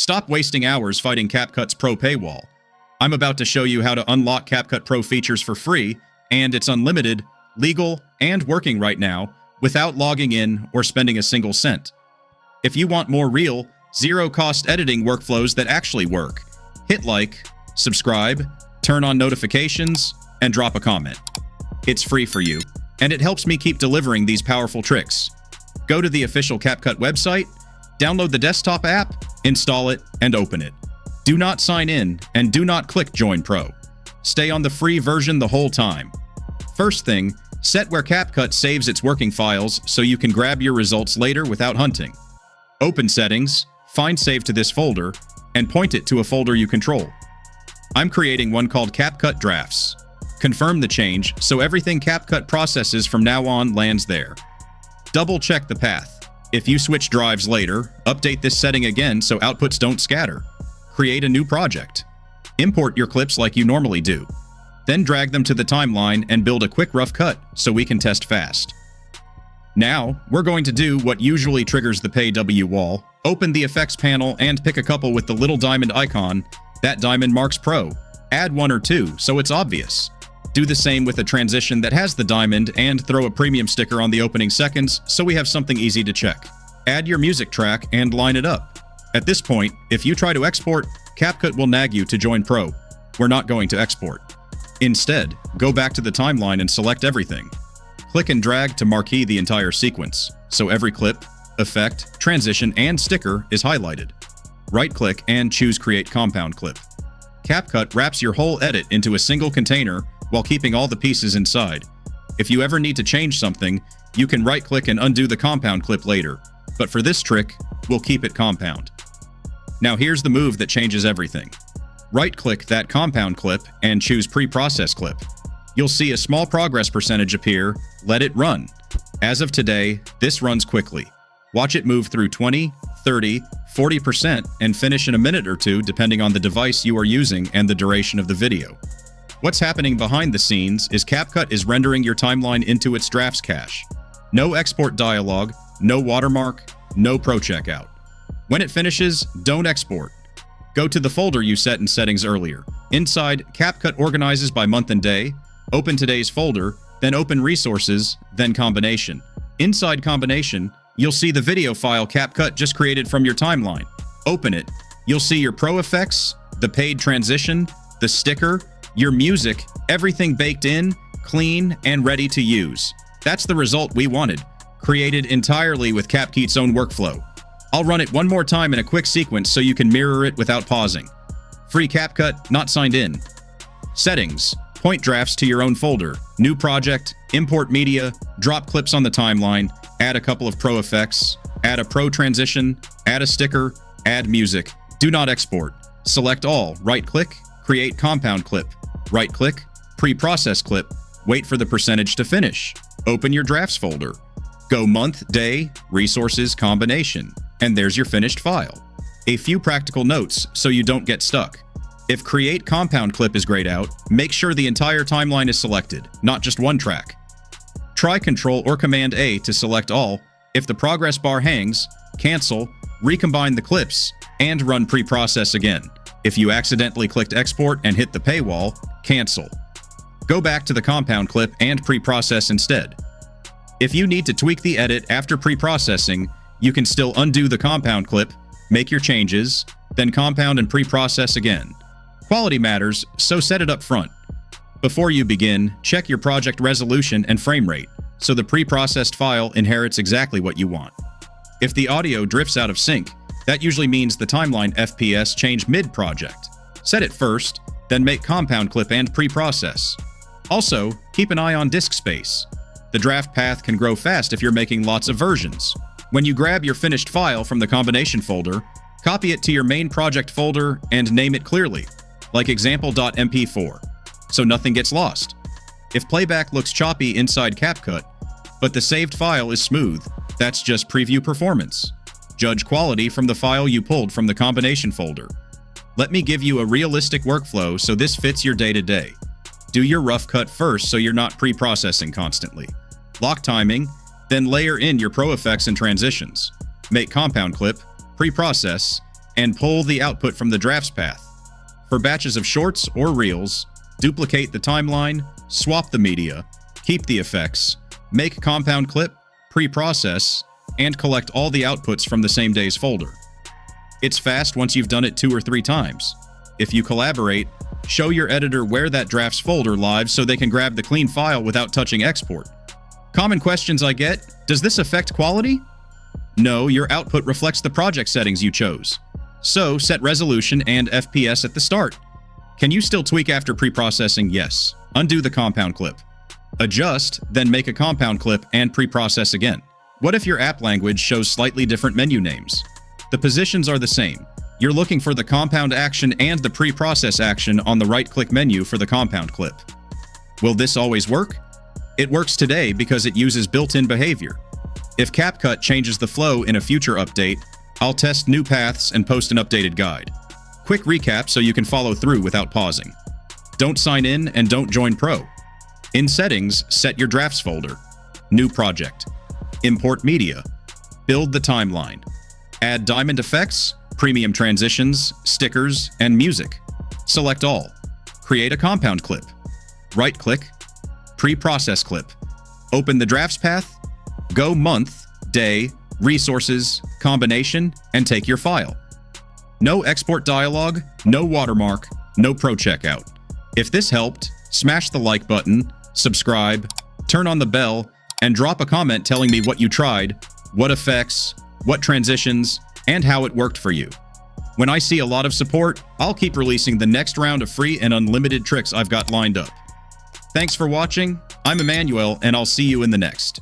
Stop wasting hours fighting CapCut's Pro paywall. I'm about to show you how to unlock CapCut Pro features for free, and it's unlimited, legal, and working right now without logging in or spending a single cent. If you want more real, zero-cost editing workflows that actually work, hit like, subscribe, turn on notifications, and drop a comment. It's free for you, and it helps me keep delivering these powerful tricks. Go to the official CapCut website, download the desktop app, install it, and open it. Do not sign in, and do not click Join Pro. Stay on the free version the whole time. First thing, set where CapCut saves its working files so you can grab your results later without hunting. Open Settings, find Save to this folder, and point it to a folder you control. I'm creating one called CapCut Drafts. Confirm the change so everything CapCut processes from now on lands there. Double-check the path. If you switch drives later, update this setting again so outputs don't scatter. Create a new project. Import your clips like you normally do. Then drag them to the timeline and build a quick rough cut so we can test fast. Now, we're going to do what usually triggers the Pay wall. Open the effects panel and pick a couple with the little diamond icon. That diamond marks Pro. Add one or two so it's obvious. Do the same with a transition that has the diamond and throw a premium sticker on the opening seconds so we have something easy to check. Add your music track and line it up. At this point, if you try to export, CapCut will nag you to join Pro. We're not going to export. Instead, go back to the timeline and select everything. Click and drag to marquee the entire sequence, so every clip, effect, transition, and sticker is highlighted. Right-click and choose Create Compound Clip. CapCut wraps your whole edit into a single container while keeping all the pieces inside. If you ever need to change something, you can right-click and undo the compound clip later, but for this trick, we'll keep it compound. Now here's the move that changes everything. Right-click that compound clip and choose Pre-Process Clip. You'll see a small progress percentage appear. Let it run. As of today, this runs quickly. Watch it move through 20, 30, 40% and finish in a minute or two depending on the device you are using and the duration of the video. What's happening behind the scenes is CapCut is rendering your timeline into its drafts cache. No export dialog, no watermark, no pro checkout. When it finishes, don't export. Go to the folder you set in settings earlier. Inside, CapCut organizes by month and day. Open today's folder, then open resources, then combination. Inside combination, you'll see the video file CapCut just created from your timeline. Open it. You'll see your pro effects, the paid transition, the sticker, your music, everything baked in, clean, and ready to use. That's the result we wanted, created entirely with CapCut's own workflow. I'll run it one more time in a quick sequence so you can mirror it without pausing. Free CapCut, not signed in. Settings. Point drafts to your own folder. New project. Import media. Drop clips on the timeline. Add a couple of pro effects. Add a pro transition. Add a sticker. Add music. Do not export. Select all. Right-click. Create compound clip. Right-click. Pre-process clip. Wait for the percentage to finish. Open your drafts folder. Go month, day, resources, combination. And there's your finished file. A few practical notes so you don't get stuck. If Create Compound Clip is grayed out, make sure the entire timeline is selected, not just one track. Try Ctrl or Command A to select all. If the progress bar hangs, cancel, recombine the clips, and run pre-process again. If you accidentally clicked export and hit the paywall, cancel. Go back to the compound clip and pre-process instead. If you need to tweak the edit after pre-processing, you can still undo the compound clip, make your changes, then compound and pre-process again. Quality matters, so set it up front. Before you begin, check your project resolution and frame rate, so the pre-processed file inherits exactly what you want. If the audio drifts out of sync, that usually means the timeline FPS changed mid-project. Set it first, then make compound clip and pre-process. Also, keep an eye on disk space. The draft path can grow fast if you're making lots of versions. When you grab your finished file from the combination folder, copy it to your main project folder and name it clearly, like example.mp4, so nothing gets lost. If playback looks choppy inside CapCut, but the saved file is smooth, that's just preview performance. Judge quality from the file you pulled from the combination folder. Let me give you a realistic workflow so this fits your day-to-day. Do your rough cut first so you're not pre-processing constantly. Lock timing, then layer in your pro effects and transitions. Make compound clip, pre-process, and pull the output from the drafts path. For batches of shorts or reels, duplicate the timeline, swap the media, keep the effects, make compound clip, pre-process, and collect all the outputs from the same day's folder. It's fast once you've done it 2 or 3 times. If you collaborate, show your editor where that drafts folder lives so they can grab the clean file without touching export. Common questions I get: does this affect quality? No, your output reflects the project settings you chose. So set resolution and FPS at the start. Can you still tweak after pre-processing? Yes. Undo the compound clip. Adjust, then make a compound clip and pre-process again. What if your app language shows slightly different menu names? The positions are the same. You're looking for the compound action and the pre-process action on the right-click menu for the compound clip. Will this always work? It works today because it uses built-in behavior. If CapCut changes the flow in a future update, I'll test new paths and post an updated guide. Quick recap so you can follow through without pausing. Don't sign in and don't join Pro. In Settings, set your drafts folder. New project. Import media. Build the timeline. Add diamond effects, premium transitions, stickers, and music. Select all. Create a compound clip. Right-click. Pre-process clip. Open the drafts path. Go month, day, resources, combination, and take your file. No export dialog, no watermark, no pro checkout. If this helped, smash the like button, subscribe, turn on the bell, and drop a comment telling me what you tried, what effects, what transitions, and how it worked for you. When I see a lot of support, I'll keep releasing the next round of free and unlimited tricks I've got lined up. Thanks for watching. I'm Emmanuel, and I'll see you in the next.